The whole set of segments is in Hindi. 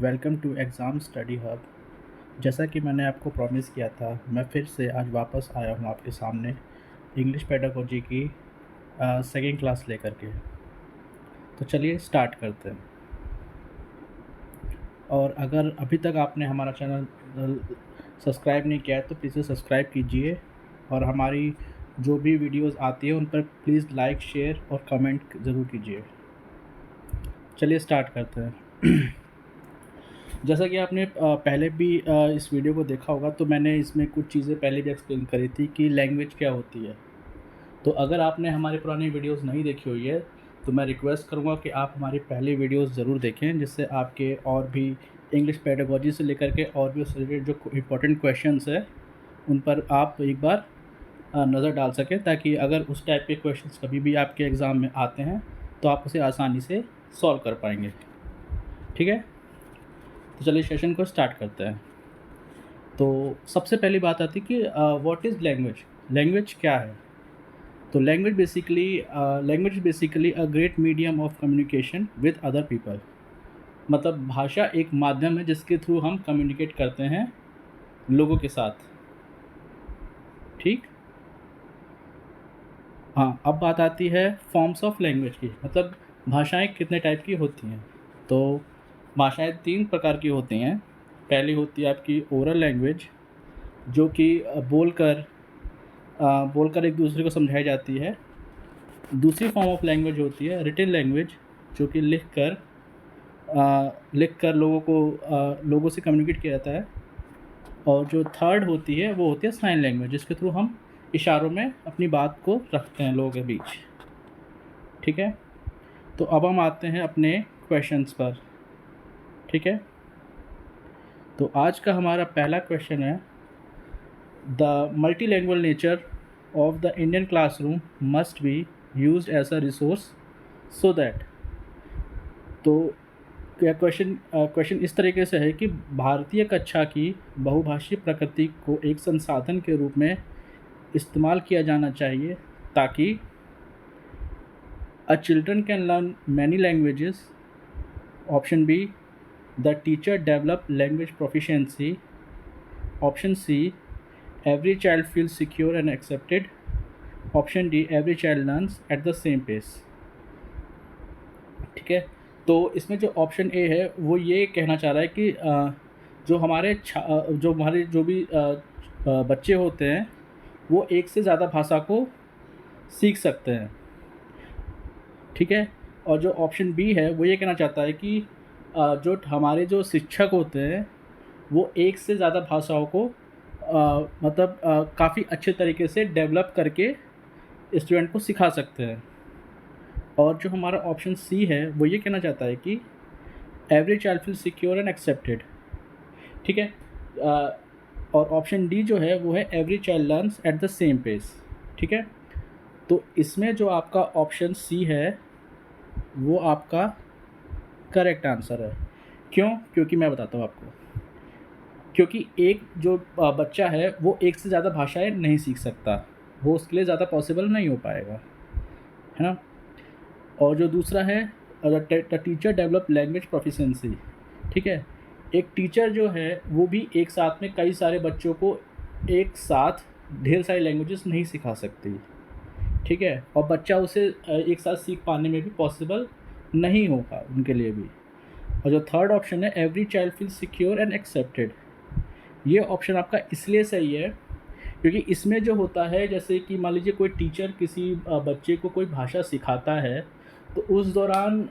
Welcome to exam study hub. जैसा कि मैंने आपको प्रॉमिस किया था, मैं फिर से आज वापस आया हूँ आपके सामने इंग्लिश पेडागोजी की सेकेंड क्लास लेकर के। तो चलिए स्टार्ट करते हैं। और अगर अभी तक आपने हमारा चैनल सब्सक्राइब नहीं किया है तो प्लीज़ सब्सक्राइब कीजिए और हमारी जो भी वीडियोस आती है उन पर प्लीज़ लाइक, शेयर और कमेंट ज़रूर कीजिए। चलिए स्टार्ट करते हैं। जैसा कि आपने पहले भी इस वीडियो को देखा होगा, तो मैंने इसमें कुछ चीज़ें पहले भी एक्सप्लेन करी थी कि लैंग्वेज क्या होती है। तो अगर आपने हमारे पुरानी वीडियोस नहीं देखी हुई है तो मैं रिक्वेस्ट करूँगा कि आप हमारी पहली वीडियोस ज़रूर देखें, जिससे आपके और भी इंग्लिश पेडागोजी से लेकर के और भी उससे रिलेटेड जो इम्पोर्टेंट क्वेश्चंस है उन पर आप एक बार नज़र डाल सकें, ताकि अगर उस टाइप के क्वेश्चंस कभी भी आपके एग्ज़ाम में आते हैं तो आप उसे आसानी से सॉल्व कर पाएंगे। ठीक है, तो चलिए सेशन को स्टार्ट करते हैं। तो सबसे पहली बात आती है कि व्हाट इज़ लैंग्वेज। लैंग्वेज क्या है? तो language basically a great medium of communication with other people. मतलब भाषा एक माध्यम है जिसके थ्रू हम कम्युनिकेट करते हैं लोगों के साथ। ठीक। हाँ, अब बात आती है फॉर्म्स ऑफ लैंग्वेज की, मतलब भाषाएं कितने टाइप की होती हैं। तो भाषाएं 3 प्रकार की होती हैं। पहली होती है आपकी ओरल लैंग्वेज, जो कि बोलकर एक दूसरे को समझाई जाती है। दूसरी फॉर्म ऑफ लैंग्वेज होती है रिटन लैंग्वेज, जो कि लिख कर लोगों से कम्युनिकेट किया जाता है। और जो थर्ड होती है वो होती है साइन लैंग्वेज, जिसके थ्रू हम इशारों में अपनी बात को रखते हैं लोगों के बीच। ठीक है, तो अब हम आते हैं अपने क्वेश्चंस पर। ठीक है, तो आज का हमारा पहला क्वेश्चन है, the multilanguage nature of the Indian classroom must be used as a resource so that. तो क्या क्वेश्चन इस तरीके से है कि भारतीय कक्षा की बहुभाषीय प्रकृति को एक संसाधन के रूप में इस्तेमाल किया जाना चाहिए, ताकि a children can learn many languages. Option B, the teacher develop language proficiency. Option C, every child feel secure and accepted. Option D, every child learns at the same pace. ठीक है, तो इसमें जो ऑप्शन ए है वो ये कहना चाह रहा है कि जो भी बच्चे होते हैं वो एक से ज़्यादा भाषा को सीख सकते हैं। ठीक है, और जो ऑप्शन बी है वो ये कहना चाहता है कि जो हमारे जो शिक्षक होते हैं वो एक से ज़्यादा भाषाओं को काफ़ी अच्छे तरीके से डेवलप करके स्टूडेंट को सिखा सकते हैं। और जो हमारा ऑप्शन सी है वो ये कहना चाहता है कि every child feel secure and accepted. ठीक है, और ऑप्शन डी जो है वो है every child learns at the same pace. ठीक है, तो इसमें जो आपका ऑप्शन सी है वो आपका करेक्ट आंसर है। क्यों? क्योंकि मैं बताता हूँ आपको। क्योंकि एक जो बच्चा है वो एक से ज़्यादा भाषाएं नहीं सीख सकता, वो उसके लिए ज़्यादा पॉसिबल नहीं हो पाएगा, है ना। और जो दूसरा है the teacher develop language proficiency. ठीक है, एक टीचर जो है वो भी एक साथ में कई सारे बच्चों को एक साथ ढेर सारी लैंग्वेजेस नहीं सिखा सकती। ठीक है, और बच्चा उसे एक साथ सीख पाने में भी पॉसिबल नहीं होगा उनके लिए भी। और जो थर्ड ऑप्शन है every child feel secure and accepted, ये ऑप्शन आपका इसलिए सही है क्योंकि इसमें जो होता है, जैसे कि मान लीजिए कोई टीचर किसी बच्चे को कोई भाषा सिखाता है, तो उस दौरान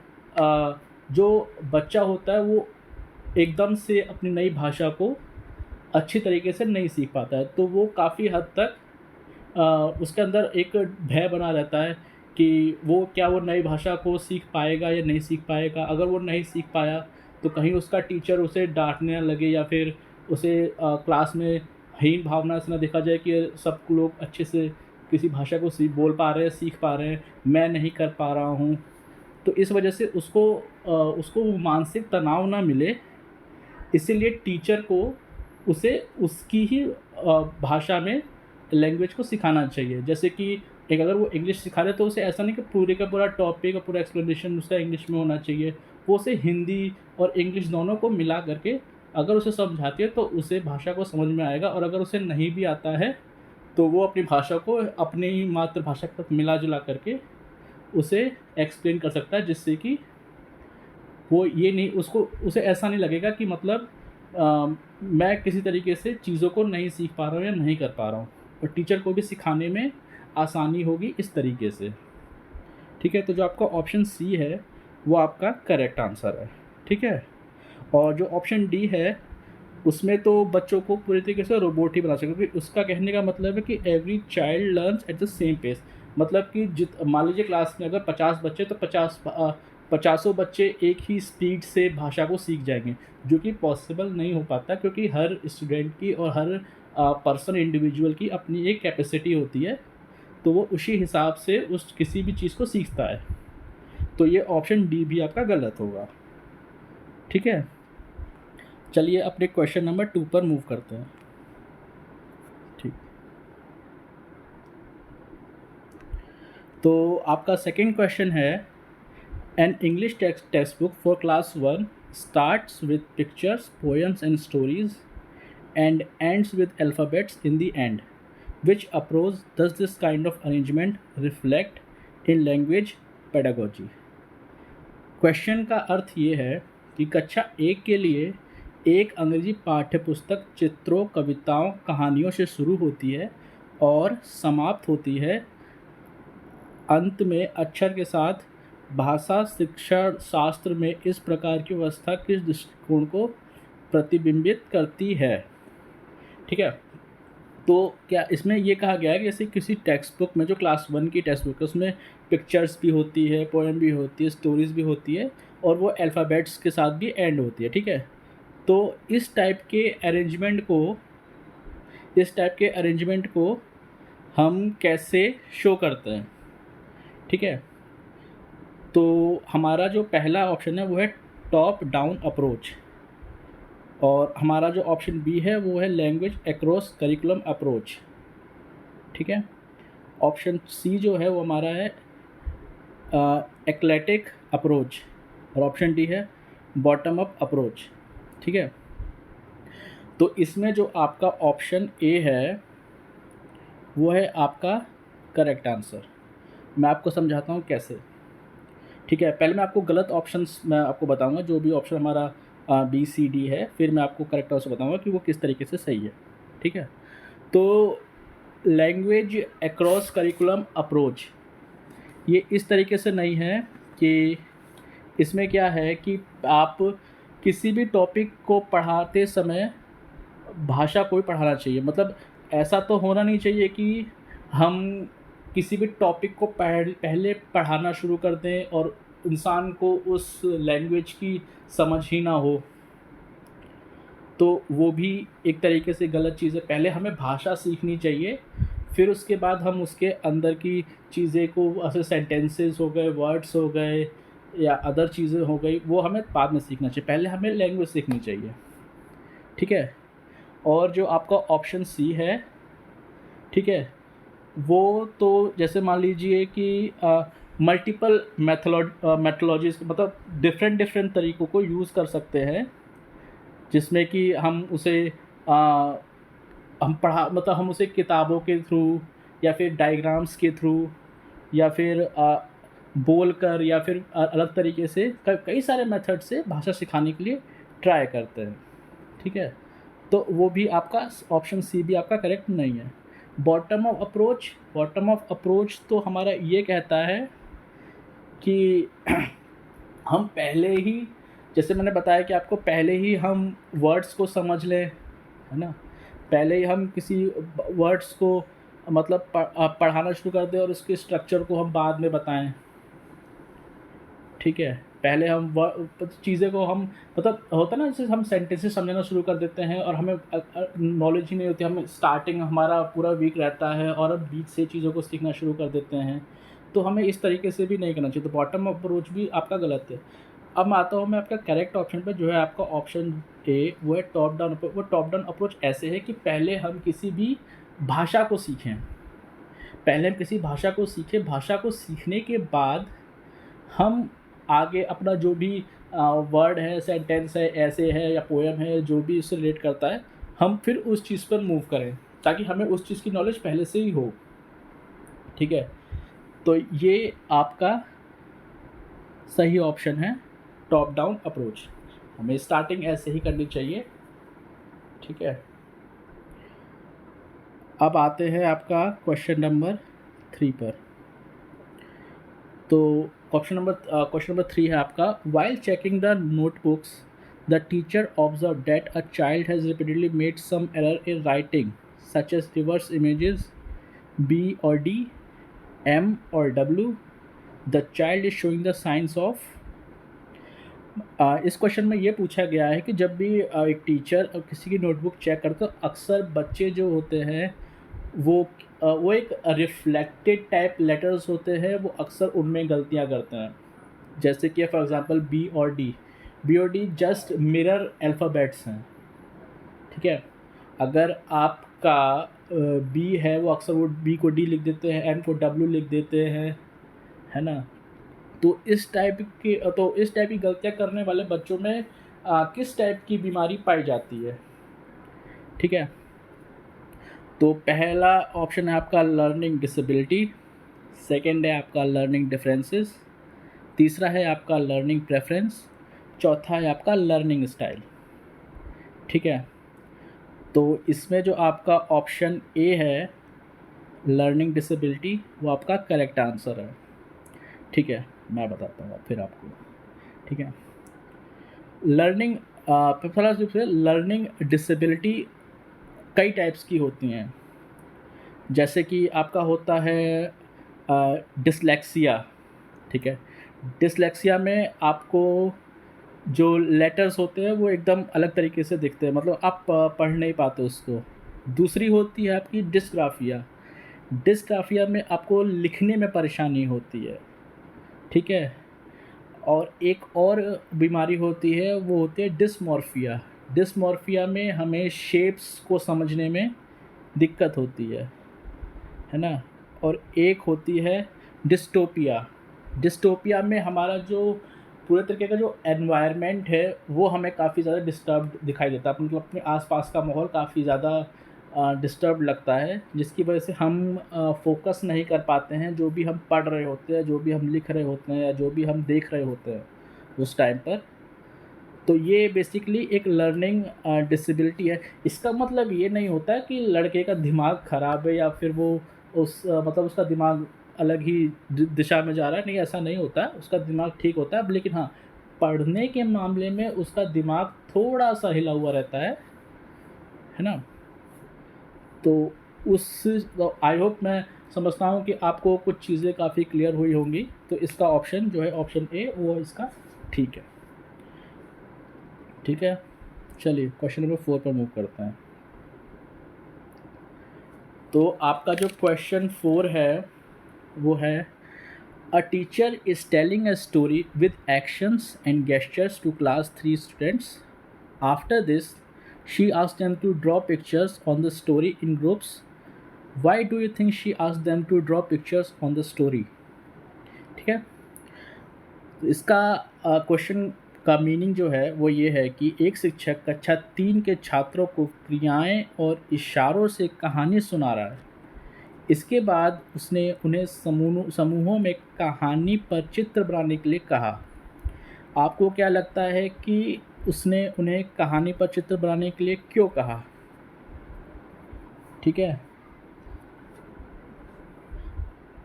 जो बच्चा होता है वो एकदम से अपनी नई भाषा को अच्छी तरीके से नहीं सीख पाता है, तो वो काफ़ी हद तक उसके अंदर एक भय बना रहता है कि वो नई भाषा को सीख पाएगा या नहीं सीख पाएगा। अगर वो नहीं सीख पाया तो कहीं उसका टीचर उसे डाँटने ना लगे, या फिर उसे क्लास में हीन भावना से ना देखा जाए कि सब लोग अच्छे से किसी भाषा को बोल पा रहे हैं, सीख पा रहे हैं, मैं नहीं कर पा रहा हूँ। तो इस वजह से उसको वो मानसिक तनाव ना मिले, इसीलिए टीचर को उसे उसकी ही भाषा में लैंग्वेज को सिखाना चाहिए। जैसे कि अगर वो इंग्लिश सिखा रहे तो उसे ऐसा नहीं कि पूरे का पूरा टॉपिक का पूरा एक्सप्लेनेशन उसका इंग्लिश में होना चाहिए। वो उसे हिंदी और इंग्लिश दोनों को मिला करके अगर उसे समझाती है तो उसे भाषा को समझ में आएगा, और अगर उसे नहीं भी आता है तो वो अपनी भाषा को अपनी ही मातृभाषा के साथ मिला जुला करके उसे एक्सप्लेन कर सकता है, जिससे कि वो ये नहीं उसको उसे ऐसा नहीं लगेगा कि मतलब मैं किसी तरीके से चीज़ों को नहीं सीख पा रहा हूँ या नहीं कर पा रहा हूँ, और टीचर को भी सिखाने में आसानी होगी इस तरीके से। ठीक है, तो जो आपका ऑप्शन सी है वो आपका करेक्ट आंसर है। ठीक है, और जो ऑप्शन डी है उसमें तो बच्चों को पूरी तरीके से रोबोट ही बना सकते, क्योंकि उसका कहने का मतलब है कि every child learns at the same pace. मतलब कि मान लीजिए क्लास में अगर 50 बच्चे तो 50 बच्चे एक ही स्पीड से भाषा को सीख जाएंगे, जो कि पॉसिबल नहीं हो पाता, क्योंकि हर स्टूडेंट की और हर पर्सन इंडिविजुअल की अपनी एक कैपेसिटी होती है, तो वो उसी हिसाब से उस किसी भी चीज़ को सीखता है। तो ये ऑप्शन डी भी आपका गलत होगा। ठीक है, चलिए अपने क्वेश्चन नंबर 2 पर मूव करते हैं। ठीक, तो आपका सेकंड क्वेश्चन है, an English text book for class 1 starts with pictures, poems and stories and ends with alphabets in the end. Which approach does this kind of arrangement reflect in language pedagogy. Question का अर्थ ये है कि कक्षा 1 के लिए एक अंग्रेजी पाठ्यपुस्तक चित्रों, कविताओं, कहानियों से शुरू होती है और समाप्त होती है अंत में अक्षर के साथ। भाषा शिक्षा शास्त्र में इस प्रकार की व्यवस्था किस दृष्टिकोण को प्रतिबिंबित करती है। ठीक है, तो क्या इसमें ये कहा गया है कि जैसे किसी टेक्स्ट बुक में, जो क्लास 1 की टेक्स्ट बुक है, उसमें पिक्चर्स भी होती है, पोएम भी होती है, स्टोरीज भी होती है, और वो अल्फ़ाबेट्स के साथ भी एंड होती है। ठीक है, तो इस टाइप के अरेंजमेंट को हम कैसे शो करते हैं। ठीक है, तो हमारा जो पहला ऑप्शन है वो है टॉप डाउन अप्रोच, और हमारा जो ऑप्शन बी है वो है लैंग्वेज अक्रॉस करिकुलम अप्रोच। ठीक है, ऑप्शन सी जो है वो हमारा है एक्लेटिक अप्रोच, और ऑप्शन डी है बॉटम अप अप्रोच। ठीक है, तो इसमें जो आपका ऑप्शन ए है वो है आपका करेक्ट आंसर। मैं आपको समझाता हूँ कैसे। ठीक है, पहले मैं आपको गलत ऑप्शंस मैं आपको बताऊंगा, जो भी ऑप्शन हमारा बी सी डी है, फिर मैं आपको करेक्ट आंसर बताऊंगा कि वो किस तरीके से सही है। ठीक है, तो लैंग्वेज अक्रॉस करिकुलम अप्रोच ये इस तरीके से नहीं है कि इसमें क्या है कि आप किसी भी टॉपिक को पढ़ाते समय भाषा को ही पढ़ाना चाहिए। मतलब ऐसा तो होना नहीं चाहिए कि हम किसी भी टॉपिक को पहले पढ़ाना शुरू कर दें और इंसान को उस लैंग्वेज की समझ ही ना हो, तो वो भी एक तरीके से गलत चीज़ है। पहले हमें भाषा सीखनी चाहिए, फिर उसके बाद हम उसके अंदर की चीज़ें को, ऐसे सेंटेंसेस हो गए, वर्ड्स हो गए या अदर चीज़ें हो गई, वो हमें बाद में सीखना चाहिए। पहले हमें लैंग्वेज सीखनी चाहिए। ठीक है, और जो आपका ऑप्शन सी है, ठीक है, वो तो जैसे मान लीजिए कि मल्टीपल मेथोलॉजीज, मतलब डिफरेंट तरीक़ों को यूज़ कर सकते हैं, जिसमें कि हम उसे हम उसे किताबों के थ्रू या फिर डायग्राम्स के थ्रू या फिर बोल कर या फिर अलग तरीके से कई सारे मेथड से भाषा सिखाने के लिए ट्राई करते हैं। ठीक है, तो वो भी आपका ऑप्शन सी भी आपका करेक्ट नहीं है। बॉटम ऑफ अप्रोच तो हमारा ये कहता है कि हम पहले ही, जैसे मैंने बताया कि आपको पहले ही हम वर्ड्स को समझ लें, है ना, पहले ही हम किसी वर्ड्स को मतलब पढ़ाना शुरू कर दें और उसके स्ट्रक्चर को हम बाद में बताएं। ठीक है, पहले हम चीज़ें को हम, मतलब होता है ना, जैसे हम सेंटेंसेस समझना शुरू कर देते हैं और हमें नॉलेज ही नहीं होती, हम स्टार्टिंग हमारा पूरा वीक रहता है और अब बीच से चीज़ों को सीखना शुरू कर देते हैं, तो हमें इस तरीके से भी नहीं करना चाहिए। तो बॉटम अप्रोच भी आपका गलत है। अब मैं आता हूँ मैं आपका करेक्ट ऑप्शन पर, जो है आपका ऑप्शन ए, वो है टॉप डाउन अप्रोच। वो टॉप डाउन अप्रोच ऐसे है कि पहले हम किसी भी भाषा को सीखें, भाषा को सीखने के बाद हम आगे अपना जो भी वर्ड है, सेंटेंस है, ऐसे है या पोएम है, जो भी इससे रिलेट करता है, हम फिर उस चीज़ पर मूव करें ताकि हमें उस चीज़ की नॉलेज पहले से ही हो। ठीक है, तो ये आपका सही ऑप्शन है, टॉप डाउन अप्रोच। हमें स्टार्टिंग ऐसे ही करनी चाहिए। ठीक है, अब आते हैं आपका क्वेश्चन नंबर 3 पर। तो क्वेश्चन नंबर 3 है आपका, while checking the notebooks the teacher observe that a child has repeatedly made some error in writing such as reverse images B और डी, एम और W, the child is showing the signs of. इस क्वेश्चन में ये पूछा गया है कि जब भी एक टीचर किसी की नोटबुक चेक करते तो अक्सर बच्चे जो होते हैं वो एक रिफ्लेक्टेड टाइप लेटर्स होते हैं, वो अक्सर उनमें गलतियां करते हैं। जैसे कि फॉर एग्जांपल बी और डी जस्ट मिरर अल्फ़ाबेट्स हैं। ठीक है, अगर आपका बी है वो अक्सर वो बी को डी लिख देते हैं, एन को डब्ल्यू लिख देते हैं, है ना। तो इस टाइप की गलतियाँ करने वाले बच्चों में किस टाइप की बीमारी पाई जाती है। ठीक है, तो पहला ऑप्शन है आपका लर्निंग डिसेबिलिटी, सेकंड है आपका लर्निंग डिफरेंसेस, तीसरा है आपका लर्निंग प्रेफरेंस, चौथा है आपका लर्निंग स्टाइल। ठीक है, तो इसमें जो आपका ऑप्शन ए है लर्निंग डिसेबिलिटी वो आपका करेक्ट आंसर है। ठीक है, मैं बताता हूँ फिर आपको। ठीक है, लर्निंग प्रेफरेंस रूप से लर्निंग डिसेबिलिटी कई टाइप्स की होती हैं। जैसे कि आपका होता है डिसलेक्सिया। ठीक है, डिसलेक्सिया में आपको जो लेटर्स होते हैं वो एकदम अलग तरीके से दिखते हैं, मतलब आप पढ़ नहीं पाते उसको। दूसरी होती है आपकी डिस्ग्राफिया। डिस्ग्राफिया में आपको लिखने में परेशानी होती है। ठीक है, और एक और बीमारी होती है वो होती है डिस्मॉर्फिया। डिस्मॉर्फिया में हमें शेप्स को समझने में दिक्कत होती है ना। और एक होती है डिस्टोपिया। डिस्टोपिया में हमारा जो पूरे तरीके का जो एनवायरनमेंट है वो हमें काफ़ी ज़्यादा डिस्टर्ब दिखाई देता है, मतलब अपने आसपास का माहौल काफ़ी ज़्यादा डिस्टर्ब लगता है, जिसकी वजह से हम फोकस नहीं कर पाते हैं जो भी हम पढ़ रहे होते हैं, जो भी हम लिख रहे होते हैं या जो भी हम देख रहे होते हैं उस टाइम पर। तो ये बेसिकली एक लर्निंग डिसेबिलिटी है। इसका मतलब ये नहीं होता है कि लड़के का दिमाग ख़राब है या फिर वो मतलब उसका दिमाग अलग ही दिशा में जा रहा है, नहीं ऐसा नहीं होता है, उसका दिमाग ठीक होता है। लेकिन हाँ, पढ़ने के मामले में उसका दिमाग थोड़ा सा हिला हुआ रहता है ना। तो आई होप मैं समझता हूँ कि आपको कुछ चीज़ें काफ़ी क्लियर हुई होंगी। तो इसका ऑप्शन जो है ऑप्शन ए वो इसका ठीक है। ठीक है, चलिए क्वेश्चन नंबर 4 पर मूव करते हैं। तो आपका जो क्वेश्चन 4 है वो है, a teacher is telling a story with actions and gestures to class 3 students. After this she asked them to draw pictures on the story in groups. Why do you think she asked them to draw pictures on the story. ठीक है, तो इसका क्वेश्चन का मीनिंग जो है वो ये है कि एक शिक्षक कक्षा 3 के छात्रों को क्रियाएं और इशारों से कहानी सुना रहा है। इसके बाद उसने उन्हें समूहों में कहानी पर चित्र बनाने के लिए कहा। आपको क्या लगता है कि उसने उन्हें कहानी पर चित्र बनाने के लिए क्यों कहा। ठीक है,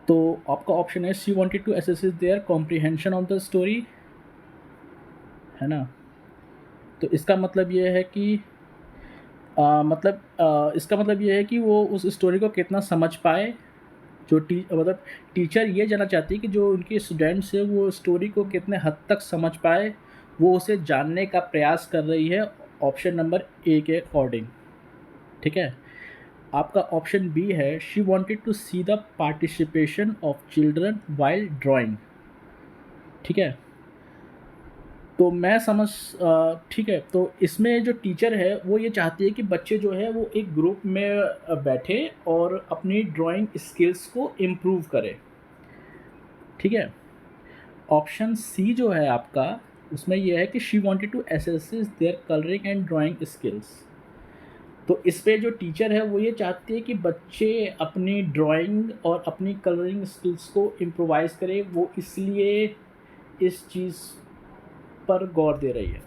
तो आपका ऑप्शन है she wanted to assess their comprehension of the story, है ना। तो इसका मतलब ये है कि इसका मतलब ये है कि वो उस स्टोरी को कितना समझ पाए। मतलब टीचर ये जानना चाहती है कि जो उनके स्टूडेंट्स हैं वो स्टोरी को कितने हद तक समझ पाए, वो उसे जानने का प्रयास कर रही है ऑप्शन नंबर ए के अकॉर्डिंग। ठीक है, आपका ऑप्शन बी है she wanted to see the participation of children while drawing. ठीक है, तो मैं समझ ठीक है, तो इसमें जो टीचर है वो ये चाहती है कि बच्चे जो है वो एक ग्रुप में बैठे और अपनी ड्राइंग स्किल्स को इम्प्रूव करें। ठीक है, ऑप्शन सी जो है आपका उसमें ये है कि she wanted to assess their colouring and drawing skills. तो इस पे जो टीचर है वो ये चाहती है कि बच्चे अपनी ड्राइंग और अपनी कलरिंग स्किल्स को इम्प्रोवाइज़ करें, वो इसलिए इस चीज़ पर गौर दे रही है।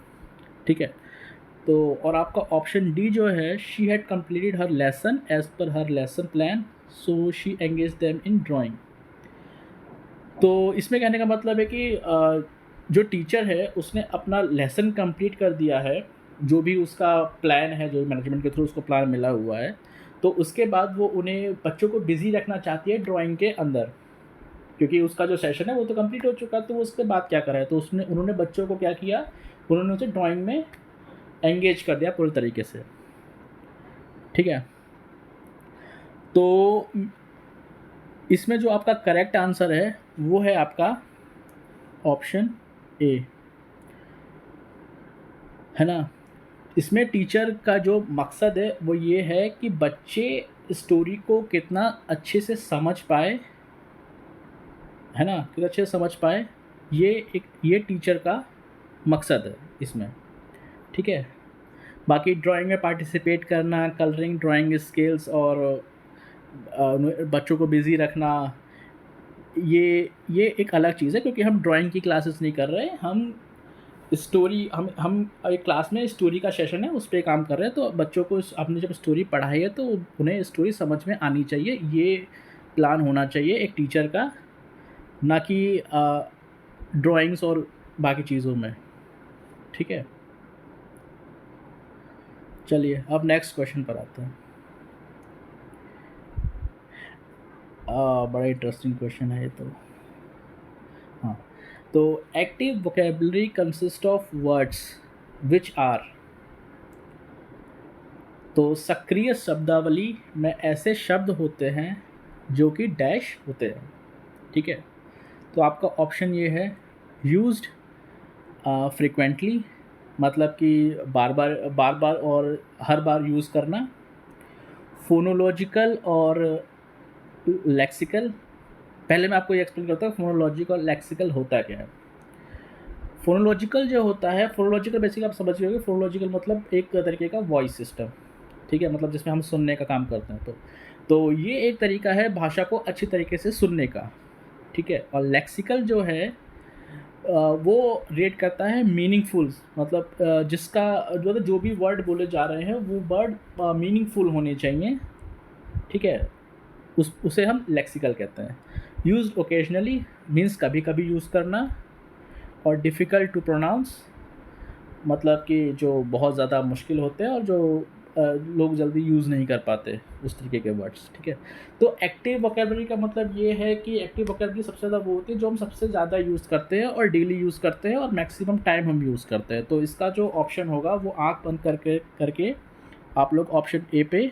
ठीक है। तो और आपका ऑप्शन डी जो है, she had completed her lesson as per her lesson plan, so she engage them in drawing. तो इसमें कहने का मतलब है कि जो टीचर है उसने अपना लेसन कंप्लीट कर दिया है, जो भी उसका प्लान है, जो मैनेजमेंट के थ्रू उसको प्लान मिला हुआ है, तो उसके बाद वो उन्हें बच्चों को बिज़ी रखना चाहती है ड्राइंग के अंदर, क्योंकि उसका जो सेशन है वो तो कंप्लीट हो चुका है, तो वो उसके बाद क्या करा है, तो उन्होंने बच्चों को क्या किया, उन्होंने उसे ड्राइंग में एंगेज कर दिया पूरी तरीके से। ठीक है। तो इसमें जो आपका करेक्ट आंसर है वो है आपका ऑप्शन ए, है ना। इसमें टीचर का जो मकसद है वो ये है कि बच्चे स्टोरी को कितना अच्छे से समझ पाए, है ना, कितना अच्छे से समझ पाए, ये टीचर का मकसद है इसमें। ठीक है। बाकी ड्राइंग में पार्टिसिपेट करना, कलरिंग, ड्राइंग स्किल्स और बच्चों को बिज़ी रखना, ये एक अलग चीज़ है, क्योंकि हम ड्राइंग की क्लासेस नहीं कर रहे, हम स्टोरी हम एक क्लास में स्टोरी का सेशन है उस पर काम कर रहे हैं। तो बच्चों को आपने जब स्टोरी पढ़ाई है तो उन्हें स्टोरी समझ में आनी चाहिए, ये प्लान होना चाहिए एक टीचर का, ना कि ड्राइंग्स और बाकी चीज़ों में। ठीक है। चलिए अब नेक्स्ट क्वेश्चन पर आते हैं। बड़ा इंटरेस्टिंग क्वेश्चन है ये तो। हाँ, तो active vocabulary consist of words which are. तो सक्रिय शब्दावली में ऐसे शब्द होते हैं जो कि डैश होते हैं। ठीक है। तो आपका ऑप्शन ये है, यूज्ड फ्रिक्वेंटली, मतलब कि बार बार और हर बार यूज़ करना, फोनोलॉजिकल और लेक्सिकल। पहले मैं आपको ये एक्सप्लेन करता हूँ फोनोलॉजिकल और लेक्सिकल होता क्या है। फोनोलॉजिकल जो होता है, फोनोलॉजिकल बेसिकली आप समझ गए, फोनोलॉजिकल मतलब एक तरीके का वॉइस सिस्टम। ठीक है, मतलब जिसमें हम सुनने का काम करते हैं, तो ये एक तरीका है भाषा को अच्छी तरीके से सुनने का। ठीक है। और लेक्सिकल जो है वो रेट करता है मीनिंगफुल, मतलब जिसका मतलब जो भी वर्ड बोले जा रहे हैं वो वर्ड मीनिंगफुल होने चाहिए। ठीक है। उसे हम लेक्सिकल कहते हैं। यूज्ड ओकेजनली मीन्स कभी कभी यूज़ करना, और डिफ़िकल्ट टू प्रोनाउंस मतलब कि जो बहुत ज़्यादा मुश्किल होते हैं और जो लोग जल्दी यूज़ नहीं कर पाते उस तरीके के वर्ड्स। ठीक है। तो एक्टिव वोकेबलरी का मतलब ये है कि एक्टिव वोकेबलरी सबसे ज़्यादा वो होती है जो हम सबसे ज़्यादा यूज़ करते हैं और डेली यूज़ करते हैं और मैक्सिमम टाइम हम यूज़ करते हैं। तो इसका जो ऑप्शन होगा वो आँख बंद करके आप लोग ऑप्शन ए पे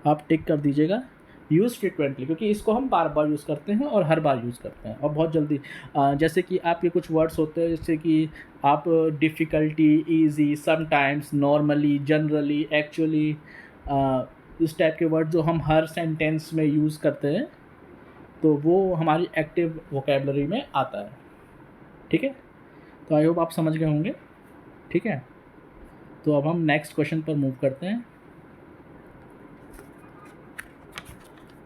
आप टिक कर दीजिएगा, यूज़ फ्रिक्वेंटली, क्योंकि इसको हम बार बार यूज़ करते हैं और हर बार यूज़ करते हैं और बहुत जल्दी। जैसे कि आपके कुछ वर्ड्स होते हैं, जैसे कि आप difficulty, easy, sometimes, normally, generally, actually, इस टाइप के वर्ड जो हम हर सेंटेंस में यूज़ करते हैं, तो वो हमारी एक्टिव वोकेबलरी में आता है। ठीक है। तो आई होप आप समझ गए होंगे। ठीक है। तो अब हम नेक्स्ट क्वेश्चन पर मूव करते हैं।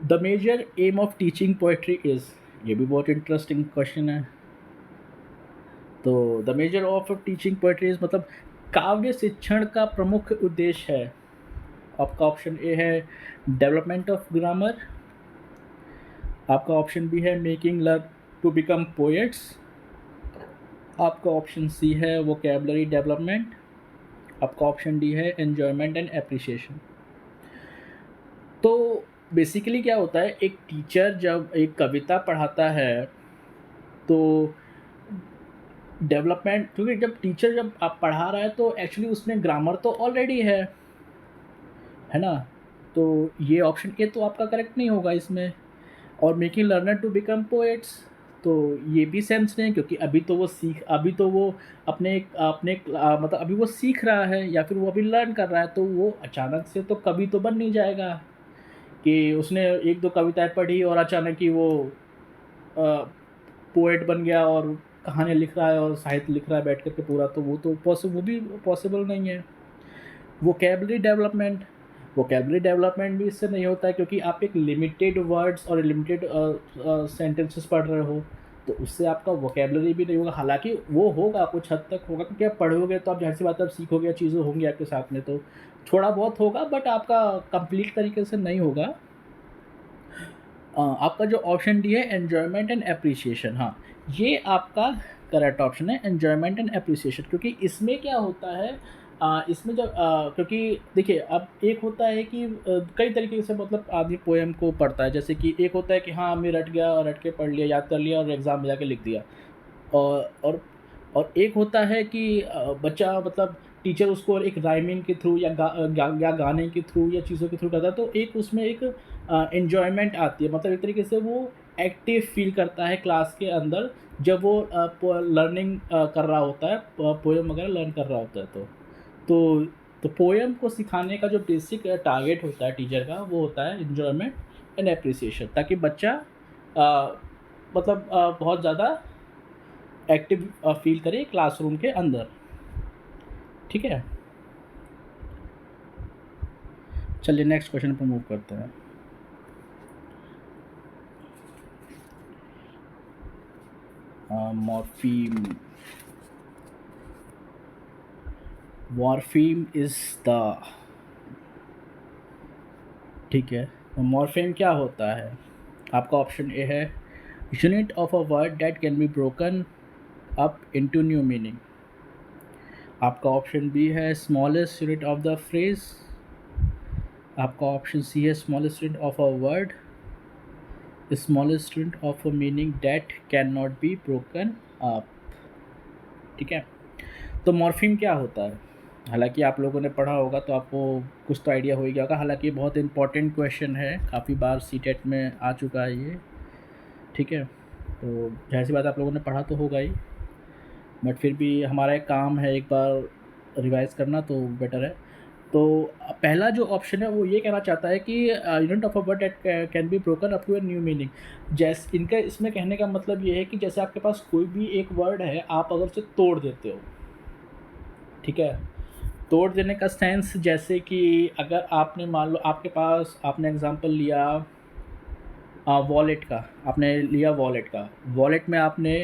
The major aim of teaching poetry is, ये भी बहुत इंटरेस्टिंग क्वेश्चन है। तो the major of teaching poetry is मतलब काव्य शिक्षण का प्रमुख उद्देश्य है। आपका ऑप्शन ए है डेवलपमेंट ऑफ ग्रामर, आपका ऑप्शन बी है making learn to become poets, आपका ऑप्शन सी है वोकेबलरी डेवलपमेंट, आपका ऑप्शन डी है एन्जॉयमेंट एंड एप्रिसिएशन। तो बेसिकली क्या होता है, एक टीचर जब एक कविता पढ़ाता है तो डेवलपमेंट, क्योंकि जब आप पढ़ा रहा है तो एक्चुअली उसमें ग्रामर तो ऑलरेडी है ना। तो ये ऑप्शन ए तो आपका करेक्ट नहीं होगा इसमें। और making learner to become poets, तो ये भी सेंस नहीं, क्योंकि अभी तो वो मतलब अभी वो सीख रहा है या फिर वो अभी लर्न कर रहा है, तो वो अचानक से तो कभी तो बन नहीं जाएगा कि उसने एक दो कविताएं पढ़ी और अचानक ही वो पोएट बन गया और कहानियाँ लिख रहा है और साहित्य लिख रहा है बैठ कर के पूरा, तो वो भी पॉसिबल नहीं है। वोकेबलरी डेवलपमेंट भी इससे नहीं होता है, क्योंकि आप एक लिमिटेड वर्ड्स और लिमिटेड सेंटेंसेस पढ़ रहे हो, तो उससे आपका वोकेबलरी भी नहीं होगा। हालांकि वो होगा, कुछ हद तक होगा, क्योंकि आप पढ़ोगे तो आप ज़ाहिर सी बात है आप सीखोगे, चीज़ें होंगी आपके साथ में, तो थोड़ा बहुत होगा, बट आपका कंप्लीट तरीके से नहीं होगा। आपका जो ऑप्शन डी है एन्जॉयमेंट एंड एप्रिसिएशन, हाँ ये आपका करेक्ट ऑप्शन है, एन्जॉयमेंट एंड एप्रिसिएशन। क्योंकि इसमें क्या होता है, इसमें जब क्योंकि देखिए अब एक होता है कि कई तरीके से मतलब आदमी पोएम को पढ़ता है, जैसे कि एक होता है कि हाँ मैं रट गया और रट के पढ़ लिया, याद कर लिया और एग्ज़ाम में जाके लिख दिया। और और और एक होता है कि बच्चा मतलब टीचर उसको एक राइमिंग के थ्रू या गाने के थ्रू या चीज़ों के थ्रू करता है, तो एक उसमें एक एन्जॉयमेंट आती है, मतलब एक तरीके से वो एक्टिव फील करता है क्लास के अंदर, जब वो लर्निंग कर रहा होता है, पोएम वगैरह लर्न कर रहा होता है। तो तो पोएम को सिखाने का जो बेसिक टारगेट होता है टीचर का, वो होता है एन्जॉयमेंट एंड एप्रिसिएशन, ताकि बच्चा मतलब बहुत ज़्यादा एक्टिव फील करे क्लासरूम के अंदर। ठीक है, चलिए नेक्स्ट क्वेश्चन पर मूव करते हैं। मॉर्फीम इज द, ठीक है, तो मॉर्फीम क्या होता है? आपका ऑप्शन ए है unit of a word that can be broken up into new meaning. आपका ऑप्शन बी है smallest unit of the phrase. आपका ऑप्शन सी है smallest unit of a word, smallest unit of a meaning that can not be broken up. ठीक है, तो मॉर्फीम क्या होता है? हालांकि आप लोगों ने पढ़ा होगा तो आपको कुछ तो आइडिया हो ही गया होगा। हालांकि बहुत इंपॉर्टेंट क्वेश्चन है, काफ़ी बार सीटेट में आ चुका है ये। ठीक है, तो जाहिर सी बात आप लोगों ने पढ़ा तो होगा ही, बट फिर भी हमारा एक काम है एक बार रिवाइज करना, तो बेटर है। तो पहला जो ऑप्शन है वो ये कहना चाहता है कि unit of a word that can be broken up to a new meaning. जैसे इनका इसमें कहने का मतलब ये है कि जैसे आपके पास कोई भी एक वर्ड है, आप अगर उसे तोड़ देते हो, ठीक है, तोड़ देने का सेंस जैसे कि अगर आपने मान लो आपके पास, आपने एग्जांपल लिया वॉलेट का, आपने लिया वॉलेट में आपने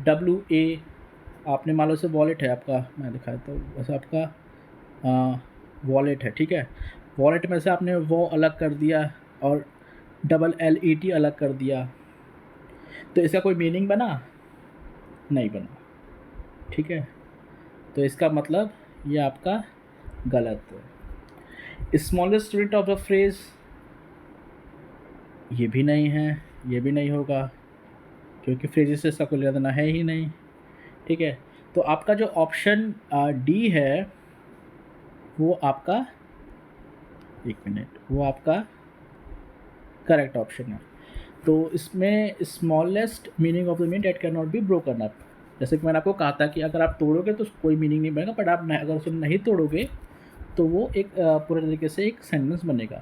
WA, आपने मान लो से वॉलेट है आपका, मैं दिखाता हूँ वैसे आपका वॉलेट है, ठीक है, वॉलेट में से आपने वो अलग कर दिया और LLET अलग कर दिया, तो इसका कोई मीनिंग बना? नहीं बना। ठीक है, तो इसका मतलब ये आपका गलत है। Smallest unit of the phrase, ये भी नहीं है, ये भी नहीं होगा, क्योंकि फ्रेजेस से इसका कोई लेना देना है ही नहीं। ठीक है, तो आपका जो ऑप्शन डी है वो आपका, एक मिनट, वो आपका करेक्ट ऑप्शन है। तो इसमें smallest meaning of the mean date can not be broken up, जैसे कि मैंने आपको कहा था कि अगर आप तोड़ोगे तो कोई मीनिंग नहीं बनेगा, बट आप अगर उसे नहीं तोड़ोगे तो वो एक पूरे तरीके से एक सेंटेंस बनेगा।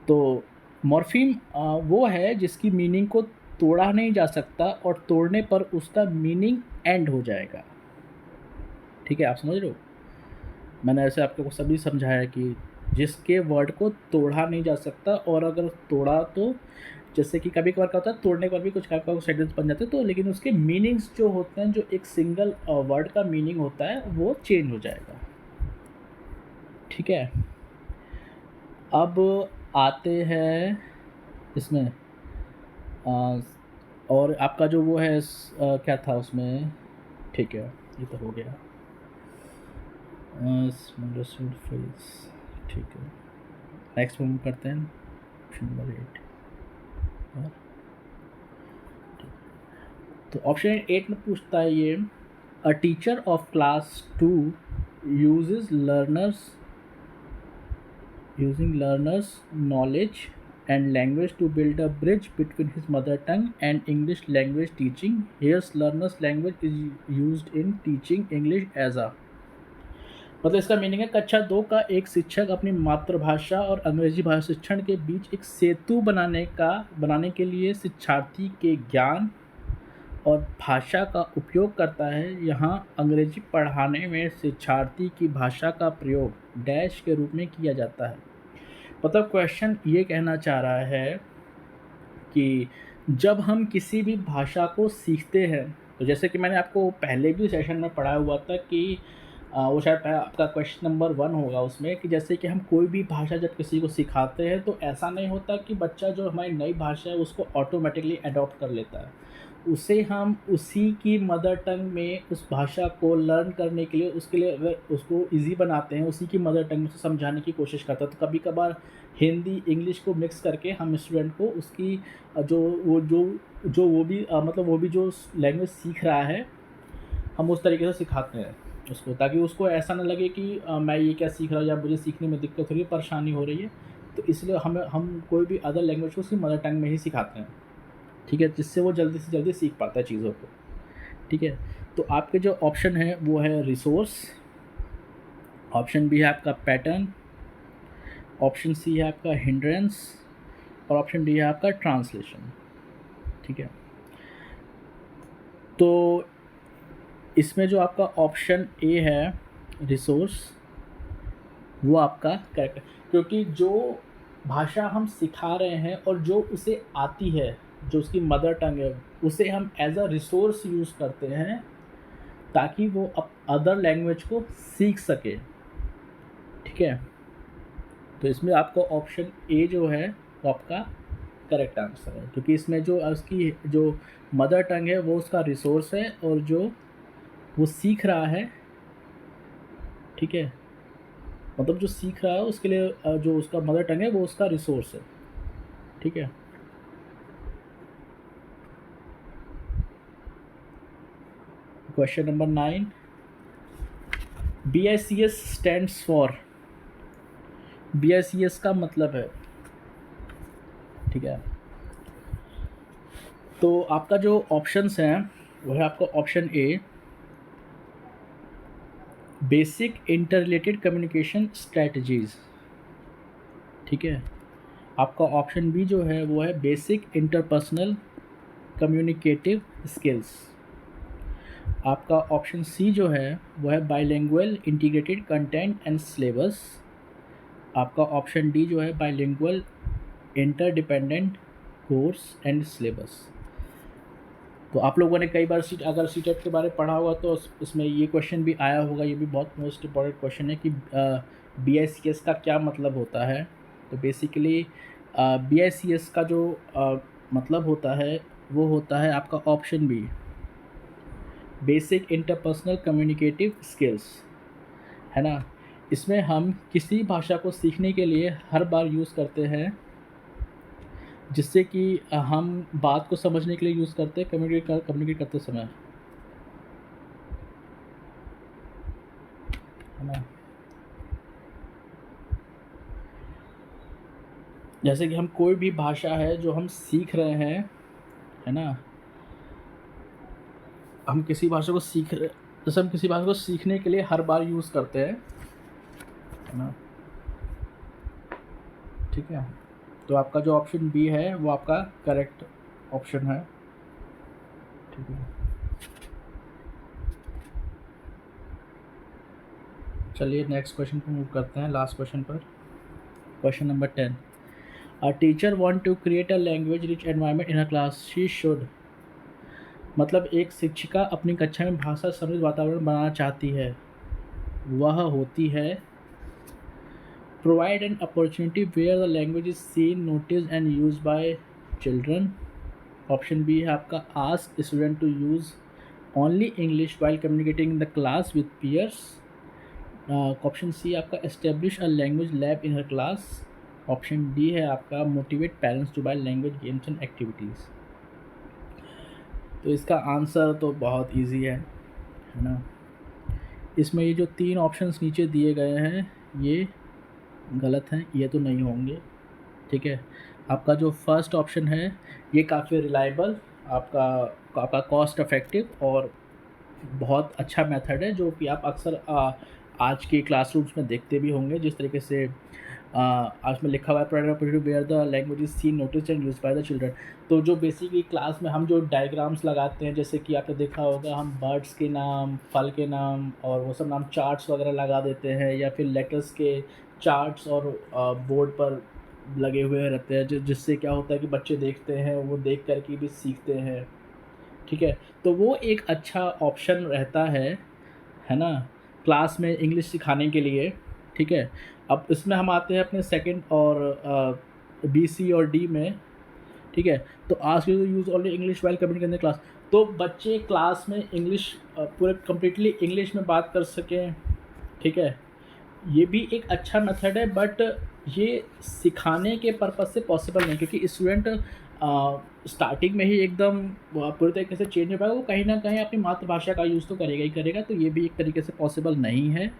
तो मॉर्फीम वो है जिसकी मीनिंग को तोड़ा नहीं जा सकता और तोड़ने पर उसका मीनिंग एंड हो जाएगा। ठीक है, आप समझ रहे हो? मैंने ऐसे आपको सभी समझाया कि जिसके वर्ड को तोड़ा नहीं जा सकता, और अगर तोड़ा तो जैसे कि कभी कभार क्या होता है, तोड़ने पर भी कुछ सेंटेंस बन जाते हैं, तो लेकिन उसके मीनिंग्स जो होते हैं, जो एक सिंगल वर्ड का मीनिंग होता है वो चेंज हो जाएगा। ठीक है, अब आते हैं इसमें और आपका जो वो है क्या था उसमें, ठीक है ये तो हो गया फ्रेज। ठीक है, नेक्स्ट मूव करते हैं ऑप्शन नंबर 8। तो ऑप्शन 8 में पूछता है ये, a teacher of class 2 uses learners knowledge and language to build a bridge between his mother tongue and English language teaching. Here's learners language is used in teaching English as a, मतलब इसका मीनिंग है कक्षा 2 का एक शिक्षक अपनी मातृभाषा और अंग्रेजी भाषा शिक्षण के बीच एक सेतु बनाने के लिए शिक्षार्थी के ज्ञान और भाषा का उपयोग करता है। यहाँ अंग्रेजी पढ़ाने में शिक्षार्थी की भाषा का प्रयोग डैश के रूप में किया जाता है। मतलब क्वेश्चन ये कहना चाह रहा है कि जब हम किसी भी भाषा को सीखते हैं, तो जैसे कि मैंने आपको पहले भी सेशन में पढ़ाया हुआ था कि वो शायद आपका क्वेश्चन नंबर 1 होगा उसमें, कि जैसे कि हम कोई भी भाषा जब किसी को सिखाते हैं तो ऐसा नहीं होता कि बच्चा जो हमारी नई भाषा है उसको ऑटोमेटिकली अडॉप्ट कर लेता है। उसे हम उसी की मदर टंग में उस भाषा को लर्न करने के लिए, उसके लिए अगर उसको ईज़ी बनाते हैं, उसी की मदर टंग में उसे समझाने की कोशिश करते हैं। तो कभी-कभार हिंदी, इंग्लिश को मिक्स करके हम स्टूडेंट को उसकी वो भी मतलब वो भी जो लैंग्वेज सीख रहा है, हम उस तरीके से सिखाते हैं उसको, ताकि उसको ऐसा ना लगे कि मैं ये क्या सीख रहा हूँ या मुझे सीखने में दिक्कत हो रही है, परेशानी हो रही है। तो इसलिए हम कोई भी अदर लैंग्वेज को उसकी मदर टंग में ही सिखाते हैं, ठीक है, जिससे वो जल्दी से जल्दी सीख पाता है चीज़ों को, ठीक है। तो आपके जो ऑप्शन है वो है रिसोर्स, ऑप्शन बी है आपका पैटर्न, ऑप्शन सी है आपका हिंड्रेंस, और ऑप्शन डी है आपका ट्रांसलेशन, ठीक है। तो इसमें जो आपका ऑप्शन ए है रिसोर्स, वो आपका करेक्ट है, क्योंकि जो भाषा हम सिखा रहे हैं और जो उसे आती है, जो उसकी मदर टंग है, उसे हम एज अ रिसोर्स यूज़ करते हैं ताकि वो अदर लैंग्वेज को सीख सके, ठीक है। तो इसमें आपका ऑप्शन ए जो है वो आपका करेक्ट आंसर है, क्योंकि इसमें जो उसकी जो मदर टंग है वो उसका रिसोर्स है, और जो वो सीख रहा है, ठीक है, मतलब जो सीख रहा है उसके लिए जो उसका मदर टंग है वो उसका रिसोर्स है, ठीक है। Question number 9, BICS stands for, BICS का मतलब है, ठीक है। तो आपका जो ऑप्शंस हैं वो है आपका ऑप्शन ए basic inter related communication strategies, ठीक है। आपका ऑप्शन बी जो है वो है बेसिक इंटरपर्सनल कम्युनिकेटिव स्किल्स। आपका ऑप्शन सी जो है वो है bilingual integrated content and syllabus. आपका ऑप्शन डी जो है bilingual interdependent course and syllabus. तो आप लोगों ने कई बार अगर सीटेट के बारे में पढ़ा होगा तो इसमें ये क्वेश्चन भी आया होगा, ये भी बहुत मोस्ट इम्पॉर्टेंट क्वेश्चन है कि BICS का क्या मतलब होता है। तो बेसिकली BICS का जो मतलब होता है वो होता है आपका option B basic interpersonal communicative skills, है ना। इसमें हम किसी भाषा को सीखने के लिए हर बार यूज़ करते हैं, जिससे कि हम बात को समझने के लिए यूज़ करते हैं कम्युनिकेट करते समय, है ना। जैसे कि हम कोई भी भाषा है जो हम सीख रहे हैं, है ना, हम किसी भाषा को सीख रहे, जैसे हम किसी भाषा को सीखने के लिए हर बार यूज़ करते हैं, है ना, ठीक है। तो आपका जो ऑप्शन बी है वो आपका करेक्ट ऑप्शन है, ठीक है। चलिए नेक्स्ट क्वेश्चन पर मूव करते हैं, लास्ट क्वेश्चन पर। Question number 10, a teacher want to create a language rich environment in a class, she should, मतलब एक शिक्षिका अपनी कक्षा में भाषा समृद्ध वातावरण बनाना चाहती है, वह होती है provide an opportunity where the language is seen notice and use by children. Option B है आपका ask student to use only English while communicating in the class with peers. Option C आपका establish a language lab in हर क्लास। ऑप्शन डी है आपका motivate parents to buy language games and activities. तो इसका आंसर तो बहुत इजी है ना। इसमें ये जो 3 ऑप्शंस नीचे दिए गए हैं ये गलत हैं, ये तो नहीं होंगे, ठीक है। आपका जो फर्स्ट ऑप्शन है ये काफ़ी रिलायबल, आपका कॉस्ट इफेक्टिव और बहुत अच्छा मेथड है, जो कि आप अक्सर आज के क्लासरूम्स में देखते भी होंगे, जिस तरीके से आज में लिखा हुआ है priority where the language is seen notice and use by the children. तो जो बेसिकली क्लास में हम जो डायग्राम्स लगाते हैं, जैसे कि आपने देखा होगा हम बर्ड्स के नाम, फल के नाम और वो सब नाम चार्ट्स वगैरह लगा देते हैं, या फिर लेटर्स के चार्ट्स और बोर्ड पर लगे हुए रहते हैं, जिससे क्या होता है कि बच्चे देखते हैं, वो देख कर के भी सीखते हैं। ठीक है, तो वो एक अच्छा ऑप्शन रहता है ना, क्लास में इंग्लिश सिखाने के लिए। ठीक है, अब इसमें हम आते हैं अपने सेकंड और बी सी और डी में। ठीक है, तो ask you use only English while communicating in the class. तो बच्चे क्लास में इंग्लिश पूरे कम्प्लीटली इंग्लिश में बात कर सकें। ठीक है, ये भी एक अच्छा मेथड है, बट ये सिखाने के पर्पज़ से पॉसिबल नहीं, क्योंकि स्टूडेंट स्टार्टिंग में ही एकदम पूरे तरीके से चेंज हो पाएगा, वो कहीं ना कहीं अपनी मातृभाषा का यूज़ तो करेगा ही करेगा। तो ये भी एक तरीके से पॉसिबल नहीं है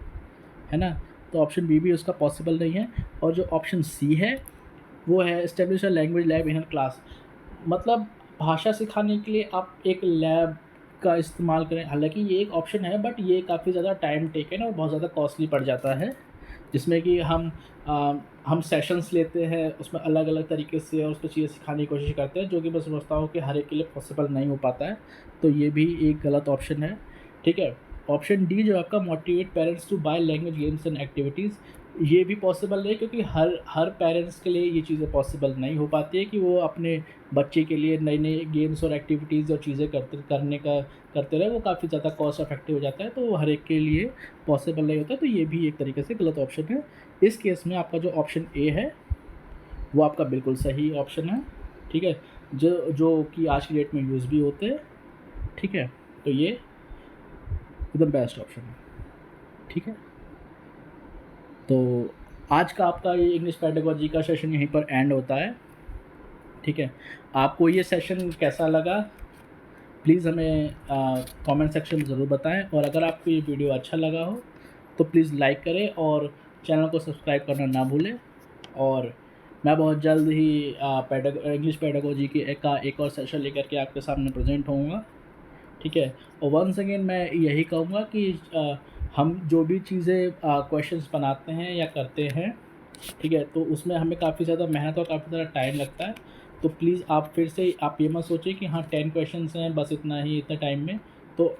ना। तो ऑप्शन बी भी उसका पॉसिबल नहीं है। और जो ऑप्शन सी है वो है establish a language lab in class. मतलब भाषा सिखाने के लिए आप एक लैब का इस्तेमाल करें। हालांकि ये एक ऑप्शन है, बट ये काफ़ी ज़्यादा टाइम टेकन और बहुत ज़्यादा कॉस्टली पड़ जाता है, जिसमें कि हम सेशंस लेते हैं उसमें अलग अलग तरीके से और उसको चीज़ें सिखाने की कोशिश करते हैं, जो कि मैं समझता हूँ कि हर एक के लिए पॉसिबल नहीं हो पाता है। तो ये भी एक गलत ऑप्शन है। ठीक है, ऑप्शन डी जो आपका motivate parents to buy language games and activities, ये भी पॉसिबल नहीं, क्योंकि हर पेरेंट्स के लिए ये चीज़ें पॉसिबल नहीं हो पाती है कि वो अपने बच्चे के लिए नई नई गेम्स और एक्टिविटीज़ और चीज़ें करते रहे। वो काफ़ी ज़्यादा कॉस्ट इफेक्टिव हो जाता है, तो वो हर एक के लिए पॉसिबल नहीं होता। तो ये भी एक तरीके से गलत ऑप्शन है। इस केस में आपका जो ऑप्शन ए है वो आपका बिल्कुल सही ऑप्शन है। ठीक है, जो जो कि आज की डेट में यूज़ भी होते हैं। ठीक है, तो ये एकदम बेस्ट ऑप्शन है। ठीक है, तो आज का आपका ये इंग्लिश पेडागोजी का सेशन यहीं पर एंड होता है। ठीक है, आपको ये सेशन कैसा लगा प्लीज़ हमें कमेंट सेक्शन में ज़रूर बताएं, और अगर आपको ये वीडियो अच्छा लगा हो तो प्लीज़ लाइक करें और चैनल को सब्सक्राइब करना ना भूलें। और मैं बहुत जल्द ही इंग्लिश पेडागोजी की एक और सेशन लेकर के आपके सामने प्रेजेंट होऊंगा। ठीक है, और वंस अगेन मैं यही कहूँगा कि हम जो भी चीज़ें क्वेश्चंस बनाते हैं या करते हैं, ठीक है, तो उसमें हमें काफ़ी ज़्यादा मेहनत और काफ़ी ज़्यादा टाइम लगता है। तो प्लीज़ आप फिर से आप ये मत सोचिए कि हाँ 10 क्वेश्चंस हैं बस इतना ही इतने टाइम में। तो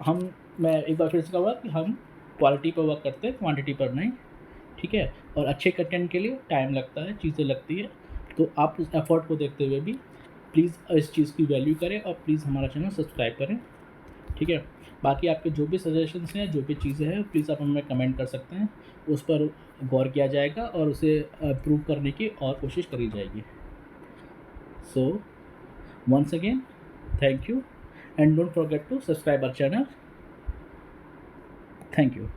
मैं एक बार फिर से कहूँगा कि हम क्वालिटी पर वर्क करते हैं, क्वांटिटी पर नहीं। ठीक है, और अच्छे कंटेंट के लिए टाइम लगता है, चीज़ें लगती है। तो आप उस एफर्ट को देखते हुए भी प्लीज़ इस चीज़ की वैल्यू करें और प्लीज़ हमारा चैनल सब्सक्राइब करें। ठीक है, बाकी आपके जो भी सजेशंस हैं, जो भी चीज़ें हैं, प्लीज़ आप हमें कमेंट कर सकते हैं। उस पर गौर किया जाएगा और उसे इम्प्रूव करने की और कोशिश करी जाएगी। So once again thank you and don't forget to subscribe our channel. Thank you.